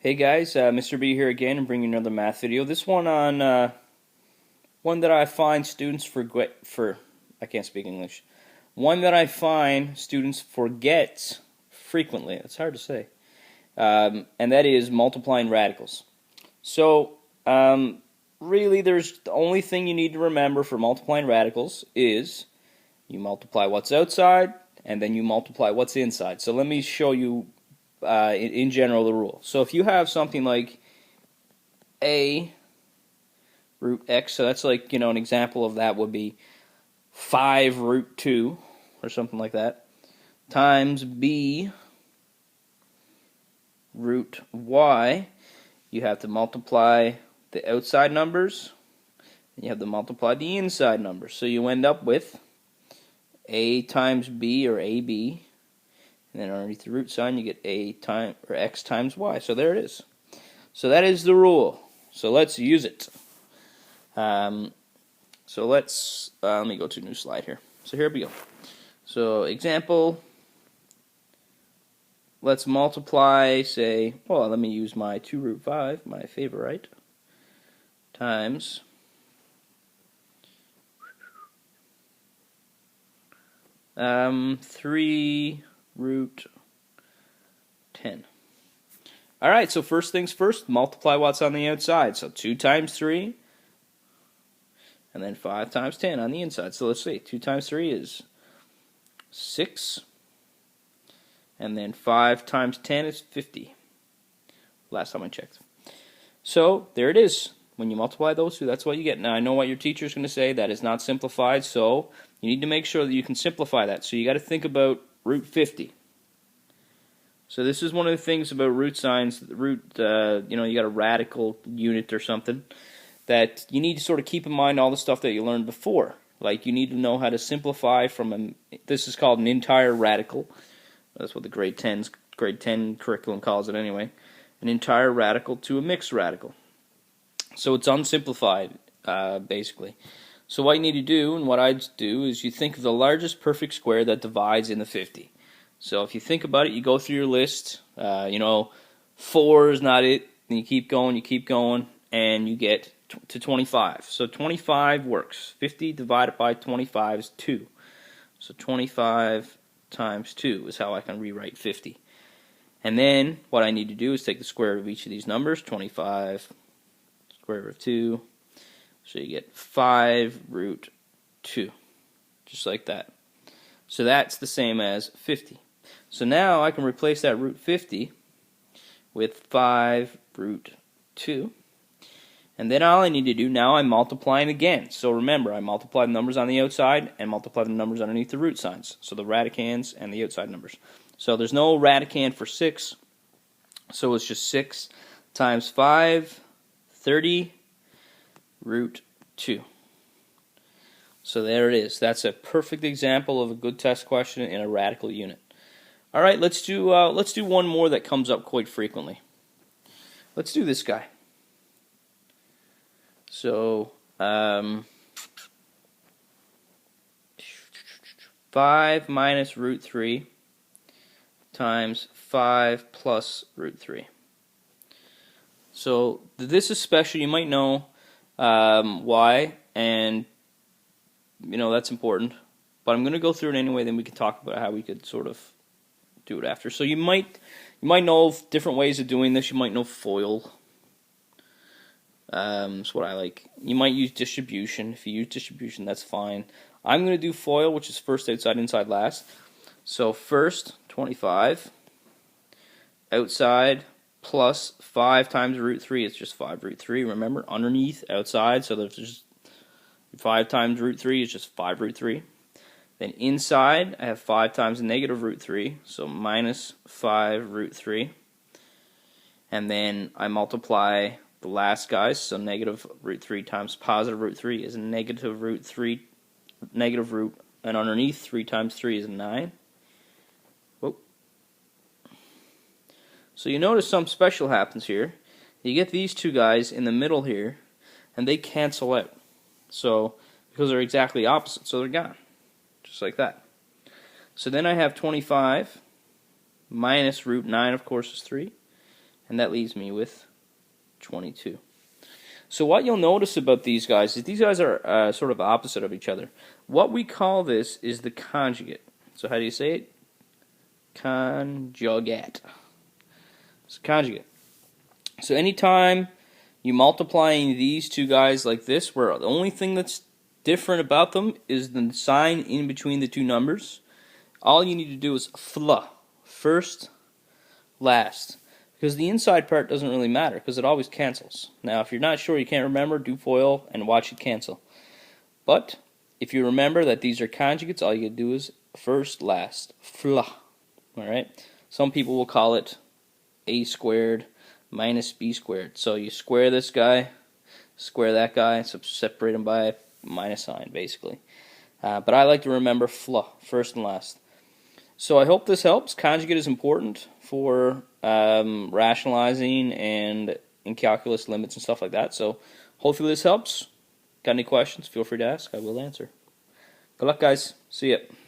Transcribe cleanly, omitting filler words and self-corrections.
Hey guys, Mr. B here again and bringing another math video. This one on one that I find students I can't speak English. One that I find students forget frequently. It's hard to say. And that is multiplying radicals. So really there's the only thing you need to remember for multiplying radicals is you multiply what's outside and then you multiply what's inside. So let me show you in general the rule. So if you have something like a root x, so that's like, an example of that would be 5 root 2 or something like that, times b root y, you have to multiply the outside numbers and you have to multiply the inside numbers. So you end up with a times b, or ab, and then underneath the root sign you get x times y. So there it is. So that is the rule. So let's use it. So let's let me go to a new slide here. So here we go. So example, let's multiply, say, well, let me use my 2 root 5, my favorite, times 3 root 10. Alright, so first things first, multiply what's on the outside. So 2 times 3, and then 5 times 10 on the inside. So let's see, 2 times 3 is 6, and then 5 times 10 is 50. Last time I checked. So there it is. When you multiply those two, that's what you get. Now I know what your teacher is going to say, that is not simplified, so you need to make sure that you can simplify that. So you got to think about root 50. So this is one of the things about root signs, you got a radical unit or something, that you need to sort of keep in mind all the stuff that you learned before. Like you need to know how to simplify from this is called an entire radical. That's what the grade 10 curriculum calls it anyway. An entire radical to a mixed radical. So it's unsimplified, basically. So what you need to do, and what I do, is you think of the largest perfect square that divides into 50. So if you think about it, you go through your list, 4 is not it, and you keep going, and you get to 25. So 25 works. 50 divided by 25 is 2. So 25 times 2 is how I can rewrite 50. And then what I need to do is take the square root of each of these numbers, 25 square root of 2, so you get 5 root 2, just like that. So that's the same as 50. So now I can replace that root 50 with 5 root 2, and then all I need to do, now I'm multiplying again. So remember, I multiply the numbers on the outside and multiply the numbers underneath the root signs, so the radicands and the outside numbers. So there's no radicand for 6, so it's just 6 times 5, 30 root 2. So there it is. That's a perfect example of a good test question in a radical unit. All right, let's do one more that comes up quite frequently. Let's do this guy. So 5 minus root 3 times 5 plus root 3. So this is special. You might know why, and that's important. But I'm going to go through it anyway. Then we can talk about how we could sort of do it after. So you might know different ways of doing this. You might know FOIL. That's what I like. You might use distribution. If you use distribution, that's fine. I'm going to do FOIL, which is first outside, inside, last. So first 25 outside plus 5 times root 3 is just 5 root 3. Remember, underneath, outside, so there's just 5 times root 3 is just 5 root 3. Then inside, I have 5 times negative root 3, so minus 5 root 3. And then I multiply the last guys, so negative root 3 times positive root 3 is negative root 3, negative root, and underneath 3 times 3 is 9. So you notice something special happens here. You get these two guys in the middle here, and they cancel out. So, because they're exactly opposite, so they're gone. Just like that. So then I have 25 minus root 9, of course, is 3. And that leaves me with 22. So what you'll notice about these guys is these guys are sort of opposite of each other. What we call this is the conjugate. So how do you say it? Conjugate. It's conjugate. So anytime you multiplying these two guys like this, where the only thing that's different about them is the sign in between the two numbers, all you need to do is fla, first, last. Because the inside part doesn't really matter, because it always cancels. Now, if you're not sure, you can't remember, do FOIL and watch it cancel. But if you remember that these are conjugates, all you do is first, last, fla. Alright? Some people will call it a squared minus b squared. So you square this guy, square that guy, so separate them by a minus sign, basically. But I like to remember fla, first and last. So I hope this helps. Conjugate is important for rationalizing and in calculus limits and stuff like that. So hopefully this helps. Got any questions? Feel free to ask. I will answer. Good luck, guys. See ya.